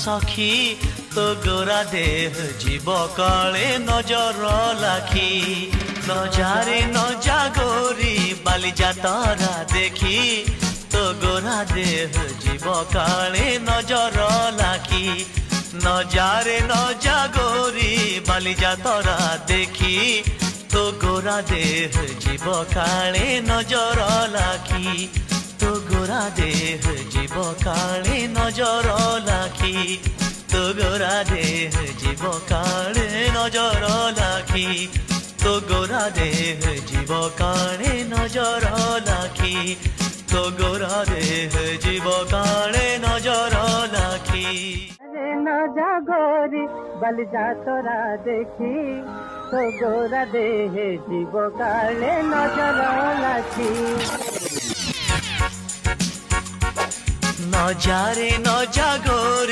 সখী তো গোরা দেহ জীব কালে নজর লাখি নজারে নজা গৌরী বালিজা তারা দেখি তো গোরা দেহ জীব কালে নজর লাখি নজারে নজা গৌরী বালিজা তারা দেখি তো গোরা দেহ জীব কালে নজর লাখি তো গোরা দেহ জীব কালে নজর লাখি তো গোরা দেহ জীব কালে নজর লাখি তো গোরা দেহ জীব কালে নজর লাখি তো গোরা দেহ জীব কালে নজর লাখি নজা গৌরী বালিজা তোরা দেখি তো গোরা দেহে জীব কালে নজর লাখি নজারে নজা গৌরী